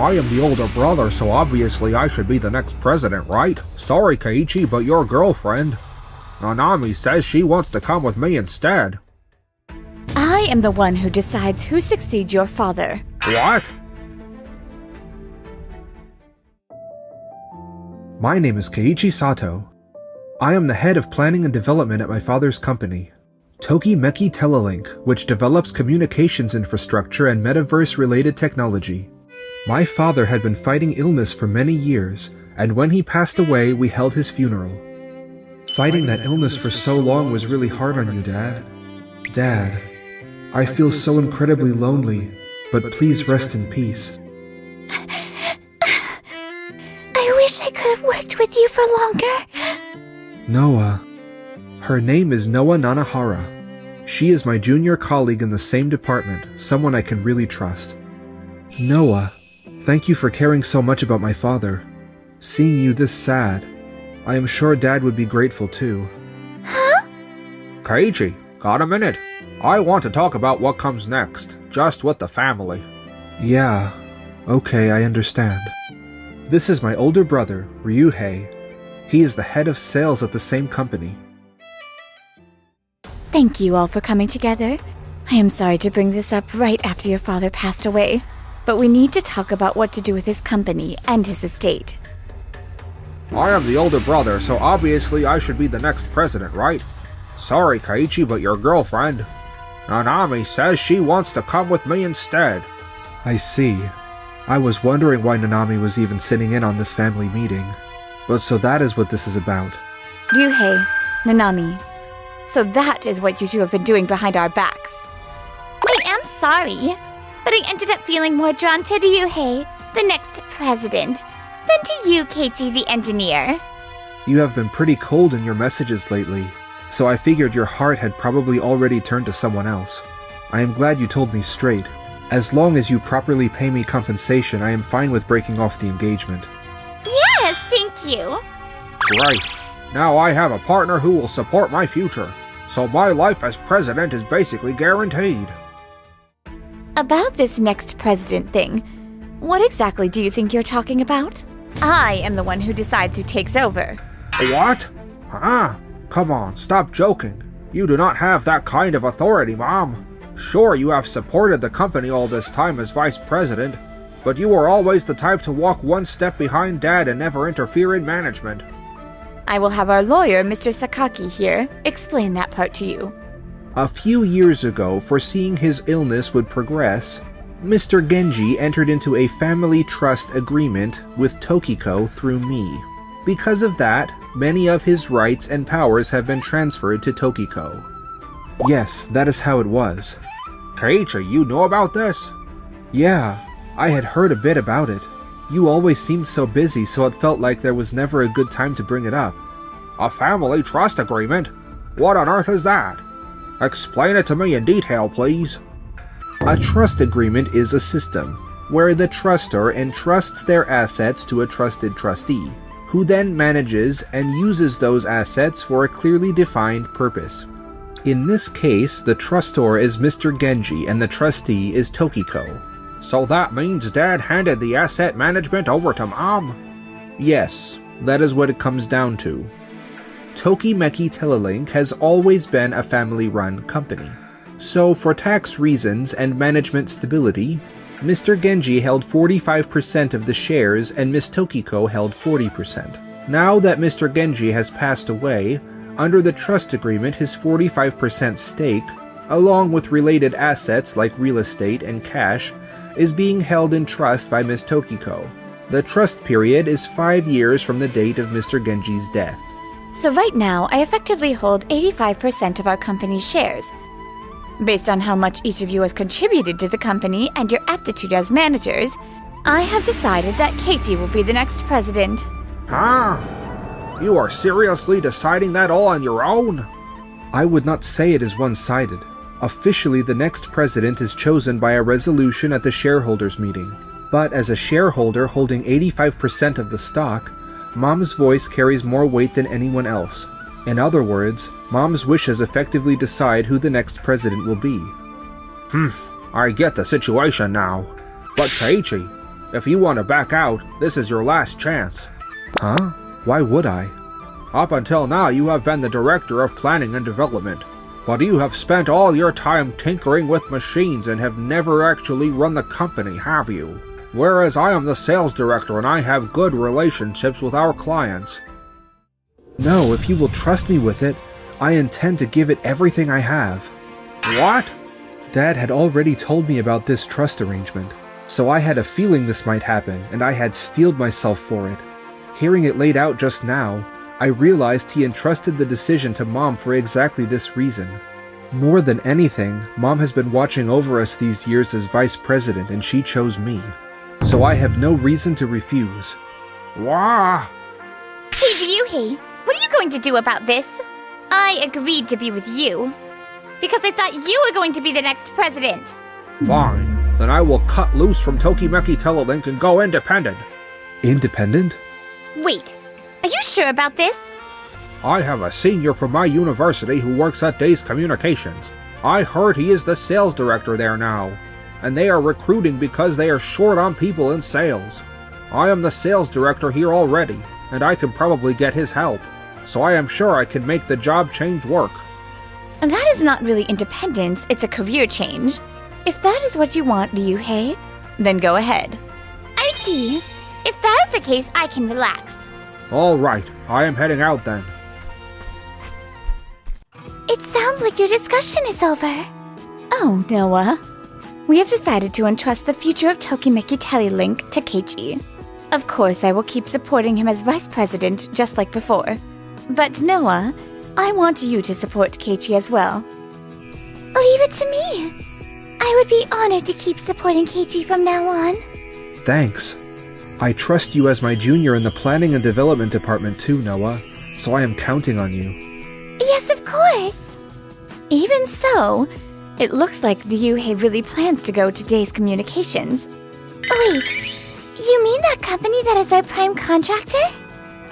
I am the older brother, so obviously I should be the next president, right? Sorry, Keiichi, but your girlfriend, Nanami, says she wants to come with me instead. I am the one who decides who succeeds your father. What? My name is Keiichi Sato. I am the head of planning and development at my father's company, Tokimeki Telelink, which develops communications infrastructure and metaverse-related technology. My father had been fighting illness for many years, and when he passed away, we held his funeral. Fighting that illness for so long was really hard on you, Dad. Dad, I feel so incredibly lonely, but please rest in peace. I wish I could have worked with you for longer. Noah. Her name is Noah Nanahara. She is my junior colleague in the same department, someone I can really trust. Noah, thank you for caring so much about my father. Seeing you this sad, I am sure Dad would be grateful too. Huh? Keiichi, got a minute? I want to talk about what comes next, just with the family. Yeah, okay, I understand. This is my older brother, Ryuhei. He is the head of sales at the same company. Thank you all for coming together. I am sorry to bring this up right after your father passed away, but we need to talk about what to do with his company and his estate. I am the older brother, so obviously I should be the next president, right? Sorry, Keiichi, but your girlfriend, Nanami, says she wants to come with me instead. I see. I was wondering why Nanami was even sitting in on this family meeting. But so that is what this is about. Ryuhei, Nanami. So that is what you two have been doing behind our backs. I am sorry, but I ended up feeling more drawn to Ryuhei, the next president, than to you, Keiichi, the engineer. You have been pretty cold in your messages lately, so I figured your heart had probably already turned to someone else. I am glad you told me straight. As long as you properly pay me compensation, I am fine with breaking off the engagement. Yes, thank you. Great. Now I have a partner who will support my future, so my life as president is basically guaranteed. About this next president thing, what exactly do you think you're talking about? I am the one who decides who takes over. What? Huh? Come on, stop joking. You do not have that kind of authority, Mom. Sure, you have supported the company all this time as vice president, but you were always the type to walk one step behind Dad and never interfere in management. I will have our lawyer, Mr. Sakaki, here explain that part to you. A few years ago, foreseeing his illness would progress, Mr. Genji entered into a family trust agreement with Tokiko through me. Because of that, many of his rights and powers have been transferred to Tokiko. Yes, that is how it was. Keiichi, you know about this? Yeah, I had heard a bit about it. You always seemed so busy, so it felt like there was never a good time to bring it up. A family trust agreement? What on earth is that? Explain it to me in detail, please. A trust agreement is a system where the trustor entrusts their assets to a trusted trustee, who then manages and uses those assets for a clearly defined purpose. In this case, the trustor is Mr. Genji and the trustee is Tokiko. So that means Dad handed the asset management over to Mom? Yes, that is what it comes down to. Tokimeki Telelink has always been a family-run company. So for tax reasons and management stability, Mr. Genji held 45% of the shares and Miss Tokiko held 40%. Now that Mr. Genji has passed away, under the trust agreement his 45% stake, along with related assets like real estate and cash, is being held in trust by Miss Tokiko. The trust period is 5 years from the date of Mr. Genji's death. So right now, I effectively hold 85% of our company's shares. Based on how much each of you has contributed to the company and your aptitude as managers, I have decided that Keiichi will be the next president. Huh? You are seriously deciding that all on your own? I would not say it is one-sided. Officially, the next president is chosen by a resolution at the shareholders' meeting. But as a shareholder holding 85% of the stock, Mom's voice carries more weight than anyone else. In other words, Mom's wishes effectively decide who the next president will be. I get the situation now. But Keiichi, If you want to back out, this is your last chance. Huh? Why would I? Up until now, you have been the director of planning and development, but you have spent all your time tinkering with machines and have never actually run the company, have you? Whereas I am the sales director and I have good relationships with our clients. No, if you will trust me with it, I intend to give it everything I have. What? Dad had already told me about this trust arrangement, so I had a feeling this might happen, and I had steeled myself for it. Hearing it laid out just now, I realized he entrusted the decision to Mom for exactly this reason. More than anything, Mom has been watching over us these years as vice president, and she chose me. So I have no reason to refuse. Wah! Hey, Ryuhei, what are you going to do about this? I agreed to be with you because I thought you were going to be the next president. Fine. Then I will cut loose from Tokimeki Telelink and go independent. Independent? Wait, are you sure about this? I have a senior from my university who works at Days Communications. I heard he is the sales director there now, and they are recruiting because they are short on people in sales. I am the sales director here already, and I can probably get his help, so I am sure I can make the job change work. That is not really independence, it's a career change. If that is what you want, Ryuhei, then go ahead. I see. If that is the case, I can relax. All right, I am heading out then. It sounds like your discussion is over. Oh, Noah. We have decided to entrust the future of Tokimeki Telelink to Keiichi. Of course, I will keep supporting him as vice president just like before. But Noah, I want you to support Keiichi as well. Leave it to me. I would be honored to keep supporting Keiichi from now on. Thanks. I trust you as my junior in the planning and development department too, Noah, so I am counting on you. Yes, of course. Even so, it looks like Ryuhei really plans to go to Days Communications. Wait, you mean that company that is our prime contractor?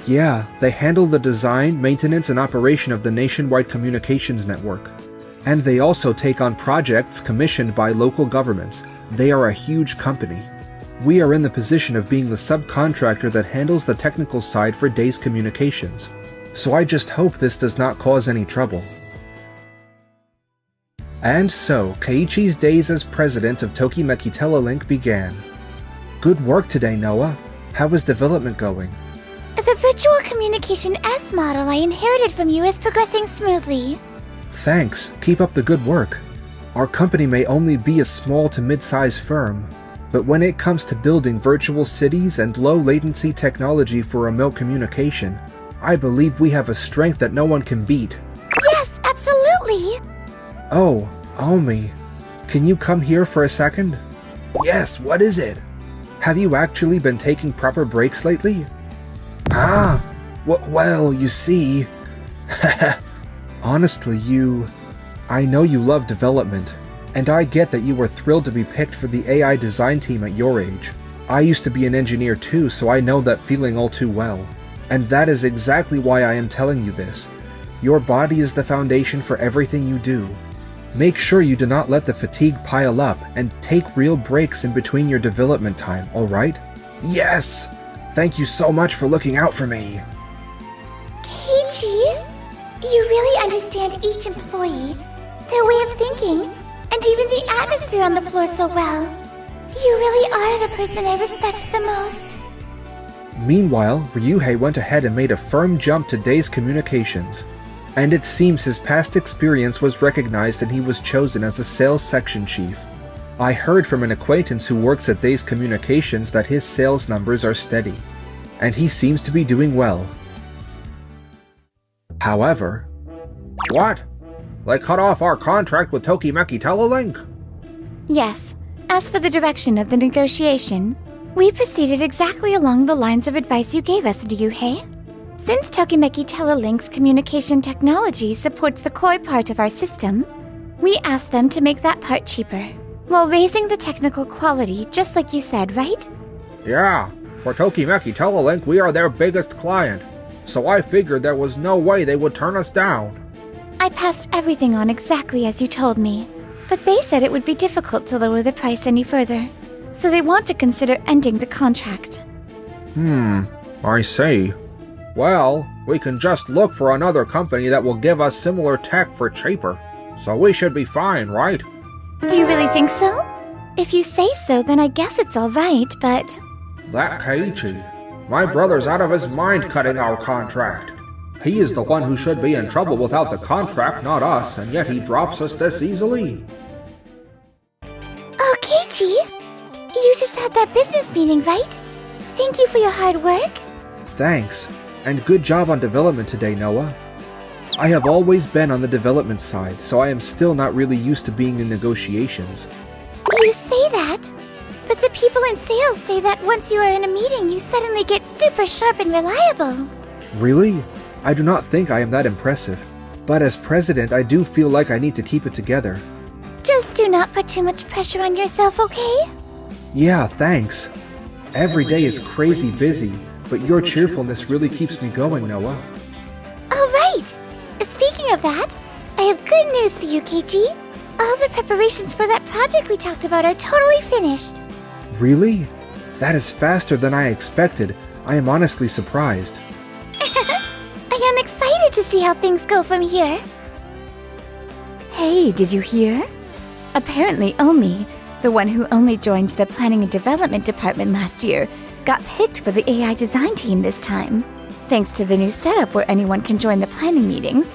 Yeah, they handle the design, maintenance, and operation of the nationwide communications network. And they also take on projects commissioned by local governments. They are a huge company. We are in the position of being the subcontractor that handles the technical side for Days Communications. So I just hope this does not cause any trouble. And so, Keiichi's days as president of Tokimeki Telelink began. Good work today, Noah. How is development going? The virtual communication S model I inherited from you is progressing smoothly. Thanks. Keep up the good work. Our company may only be a small to mid-size firm, but when it comes to building virtual cities and low-latency technology for remote communication, I believe we have a strength that no one can beat. Yes, absolutely! Oh, Almi, can you come here for a second? Yes, what is it? Have you actually been taking proper breaks lately? Ah, well, you see... Honestly, I know you love development, and I get that you were thrilled to be picked for the AI design team at your age. I used to be an engineer too, so I know that feeling all too well. And that is exactly why I am telling you this. Your body is the foundation for everything you do. Make sure you do not let the fatigue pile up, and take real breaks in between your development time, alright? Yes! Thank you so much for looking out for me. Keiichi, you really understand each employee, their way of thinking, and even the atmosphere on the floor so well. You really are the person I respect the most. Meanwhile, Ryuhei went ahead and made a firm jump to Days Communications. And it seems his past experience was recognized and he was chosen as a sales section chief. I heard from an acquaintance who works at Days Communications that his sales numbers are steady, and he seems to be doing well. However... What? They cut off our contract with Tokimeki Telelink? Yes. As for the direction of the negotiation, we proceeded exactly along the lines of advice you gave us, Ryuhei. Since Tokimeki Telelink's communication technology supports the core part of our system, we asked them to make that part cheaper, while raising the technical quality, just like you said, right? Yeah, for Tokimeki Telelink we are their biggest client, so I figured there was no way they would turn us down. I passed everything on exactly as you told me, but they said it would be difficult to lower the price any further. so they want to consider ending the contract. I see. Well, we can just look for another company that will give us similar tech for cheaper. So we should be fine, right? Do you really think so? If you say so, then I guess it's all right, but... That Keiichi. My brother's out of his mind cutting our contract. He is the one who should be in trouble without the contract, not us, and yet he drops us this easily. Oh, Keiichi! You just had that business meeting, right? Thank you for your hard work. Thanks, and good job on development today, Noah. I have always been on the development side, so I am still not really used to being in negotiations. You say that, but the people in sales say that once you are in a meeting, you suddenly get super sharp and reliable. Really? I do not think I am that impressive, but as president, I do feel like I need to keep it together. Just do not put too much pressure on yourself, okay? Yeah, thanks. Every day is crazy busy, but your cheerfulness really keeps me going, Noah. All right! Speaking of that, I have good news for you, Keiichi. All the preparations for that project we talked about are totally finished. Really? That is faster than I expected. I am honestly surprised. I am excited to see how things go from here. Hey, did you hear? Apparently Omi, the one who only joined the planning and development department last year, got picked for the AI design team this time. Thanks to the new setup where anyone can join the planning meetings,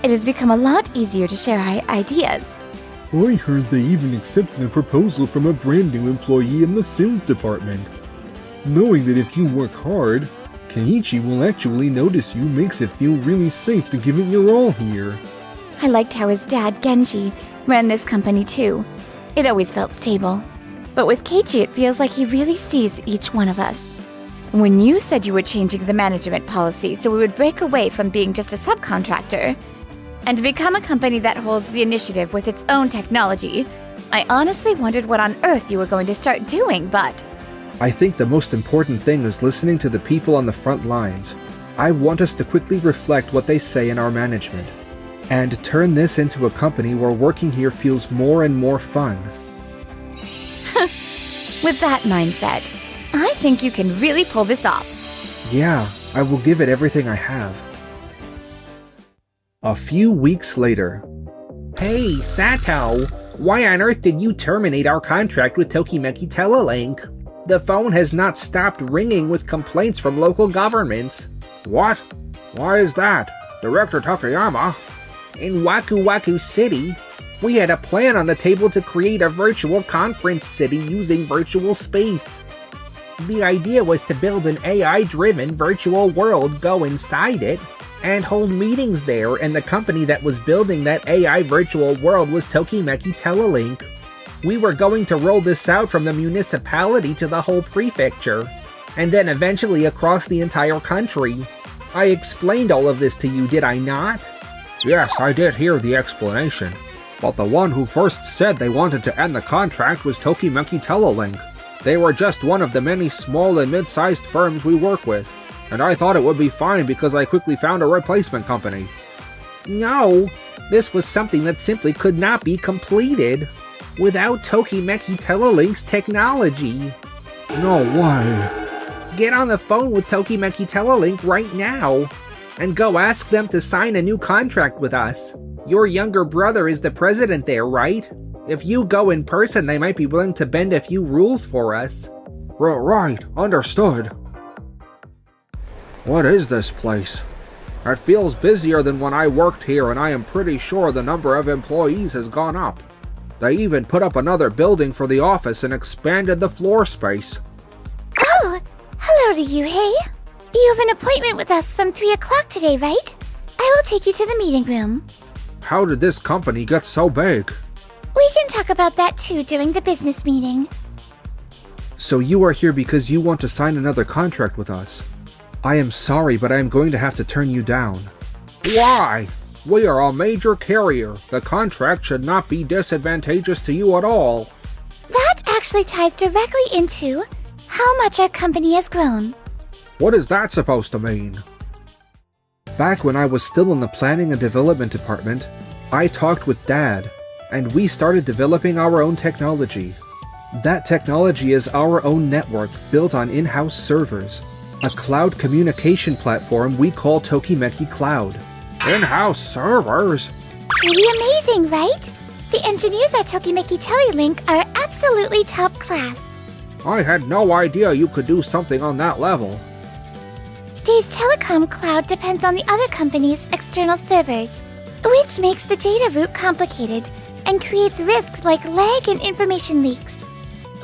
it has become a lot easier to share ideas. I heard they even accepted a proposal from a brand new employee in the sales department. Knowing that if you work hard, Keiichi will actually notice you makes it feel really safe to give it your all here. I liked how his dad, Genji, ran this company too. It always felt stable. But with Keiichi, it feels like he really sees each one of us. When you said you were changing the management policy so we would break away from being just a subcontractor and become a company that holds the initiative with its own technology, I honestly wondered what on earth you were going to start doing, but... I think the most important thing is listening to the people on the front lines. I want us to quickly reflect what they say in our management, and turn this into a company where working here feels more and more fun. With that mindset, I think you can really pull this off. Yeah, I will give it everything I have. A few weeks later. Hey, Sato! Why on earth did you terminate our contract with Tokimeki Telelink? The phone has not stopped ringing with complaints from local governments. What? Why is that? Director Takayama? In Waku Waku City, we had a plan on the table to create a virtual conference city using virtual space. The idea was to build an AI-driven virtual world, go inside it, and hold meetings there, and the company that was building that AI virtual world was Tokimeki Telelink. We were going to roll this out from the municipality to the whole prefecture, and then eventually across the entire country. I explained all of this to you, did I not? Yes, I did hear the explanation. But the one who first said they wanted to end the contract was Tokimeki Telelink. They were just one of the many small and mid-sized firms we work with, and I thought it would be fine because I quickly found a replacement company. No, this was something that simply could not be completed without Tokimeki Telelink's technology. No way. Get on the phone with Tokimeki Telelink right now, and go ask them to sign a new contract with us. Your younger brother is the president there, right? If you go in person, they might be willing to bend a few rules for us. Right, understood. What is this place? It feels busier than when I worked here, and I am pretty sure the number of employees has gone up. They even put up another building for the office and expanded the floor space. Oh, hello to you, hey? You have an appointment with us from 3 o'clock today, right? I will take you to the meeting room. How did this company get so big? We can talk about that too during the business meeting. So you are here because you want to sign another contract with us. I am sorry, but I am going to have to turn you down. Why? We are a major carrier. The contract should not be disadvantageous to you at all. That actually ties directly into how much our company has grown. What is that supposed to mean? Back when I was still in the planning and development department, I talked with Dad, and we started developing our own technology. That technology is our own network built on in-house servers, a cloud communication platform we call Tokimeki Cloud. In-house servers? Pretty amazing, right? The engineers at Tokimeki Telelink are absolutely top class. I had no idea you could do something on that level. Day's telecom cloud depends on the other company's external servers, which makes the data route complicated and creates risks like lag and information leaks.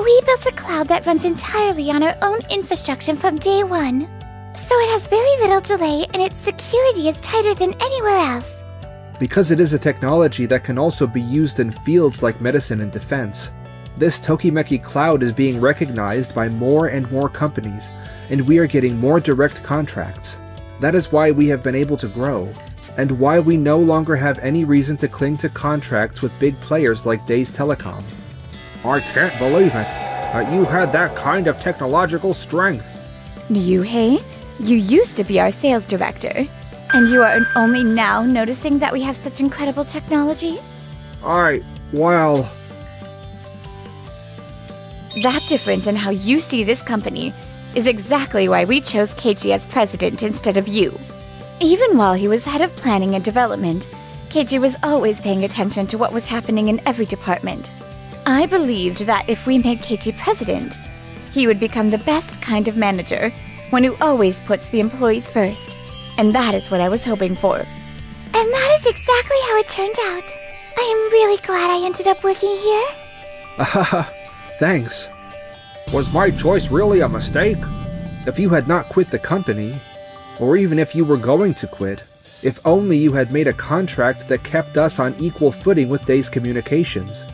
We built a cloud that runs entirely on our own infrastructure from day one, so it has very little delay and its security is tighter than anywhere else. Because it is a technology that can also be used in fields like medicine and defense, this Tokimeki Cloud is being recognized by more and more companies, and we are getting more direct contracts. That is why we have been able to grow, and why we no longer have any reason to cling to contracts with big players like Days Telecom. I can't believe it, that you had that kind of technological strength. Ryuhei, you used to be our sales director, and you are only now noticing that we have such incredible technology? Well... That difference in how you see this company is exactly why we chose Keiichi as president instead of you. Even while he was head of planning and development, Keiichi was always paying attention to what was happening in every department. I believed that if we made Keiichi president, he would become the best kind of manager, one who always puts the employees first. And that is what I was hoping for. And that is exactly how it turned out. I am really glad I ended up working here. Thanks. Was my choice really a mistake? If you had not quit the company, or even if you were going to quit, if only you had made a contract that kept us on equal footing with Days Communications,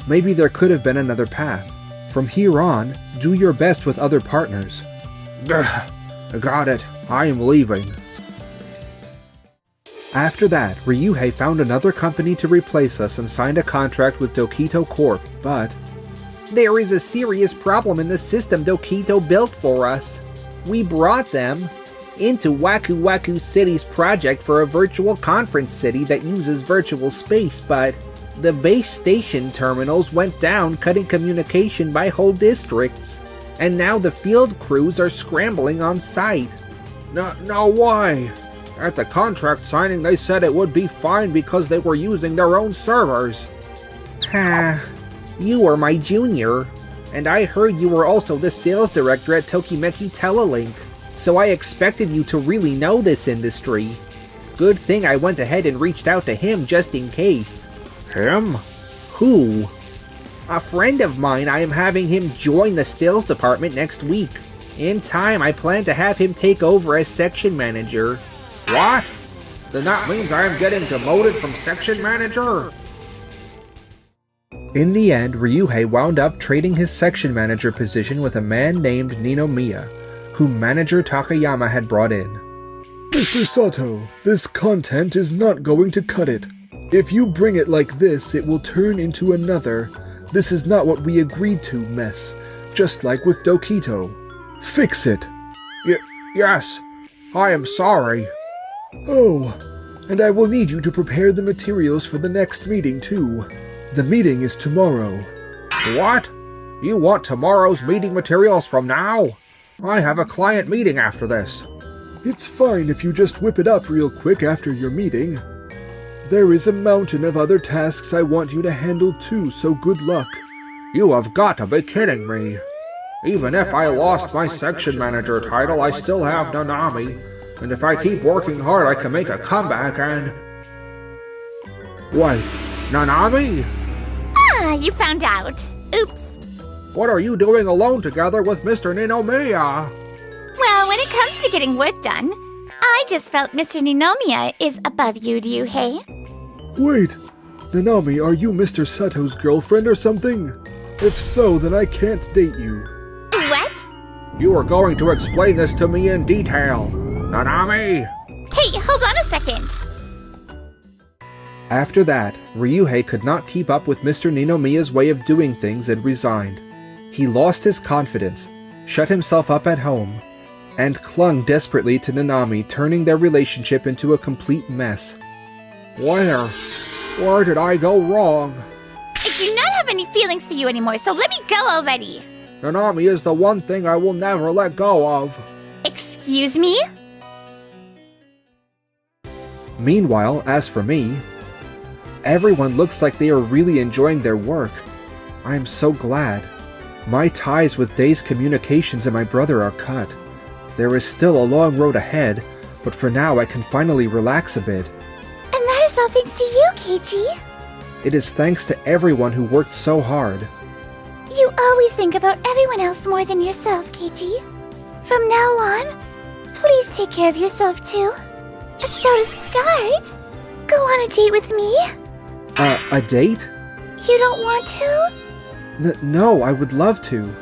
maybe there could have been another path. From here on, do your best with other partners. Got it. I am leaving. After that, Ryuhei found another company to replace us and signed a contract with Dokito Corp, but... There is a serious problem in the system Dokito built for us. We brought them into Waku Waku City's project for a virtual conference city that uses virtual space, but the base station terminals went down, cutting communication by whole districts. And now the field crews are scrambling on site. No way! At the contract signing they said it would be fine because they were using their own servers. You were my junior, and I heard you were also the sales director at Tokimeki Telelink, so I expected you to really know this industry. Good thing I went ahead and reached out to him just in case. Him? Who? A friend of mine. I am having him join the sales department next week. In time, I plan to have him take over as section manager. What? Then that means I am getting demoted from section manager? In the end, Ryuhei wound up trading his section manager position with a man named Ninomiya, whom manager Takayama had brought in. Mr. Sato, this content is not going to cut it. If you bring it like this, it will turn into another "this is not what we agreed to" mess, just like with Dokito. Fix it. Yes, I am sorry. Oh, and I will need you to prepare the materials for the next meeting too. The meeting is tomorrow. What? You want tomorrow's meeting materials from now? I have a client meeting after this. It's fine if you just whip it up real quick after your meeting. There is a mountain of other tasks I want you to handle too, so good luck. You have got to be kidding me. Even if I lost my section manager title, I still have Nanami. And if I keep working hard, I can make a comeback and... Wait, Nanami? You found out. Oops. What are you doing alone together with Mr. Ninomiya? Well, when it comes to getting work done, I just felt Mr. Ninomiya is above you, Ryuhei. Wait, Nanami, are you Mr. Sato's girlfriend or something? If so, then I can't date you. What? You are going to explain this to me in detail. Nanami! Hey, hold on a second. After that, Ryuhei could not keep up with Mr. Ninomiya's way of doing things and resigned. He lost his confidence, shut himself up at home, and clung desperately to Nanami, turning their relationship into a complete mess. Where did I go wrong? I do not have any feelings for you anymore, so let me go already! Nanami is the one thing I will never let go of. Excuse me? Meanwhile, as for me, everyone looks like they are really enjoying their work. I am so glad. My ties with Day's Communications and my brother are cut. There is still a long road ahead, but for now I can finally relax a bit. And that is all thanks to you, Keiichi. It is thanks to everyone who worked so hard. You always think about everyone else more than yourself, Keiichi. From now on, please take care of yourself too. So to start, go on a date with me. A date? You don't want to? No, I would love to.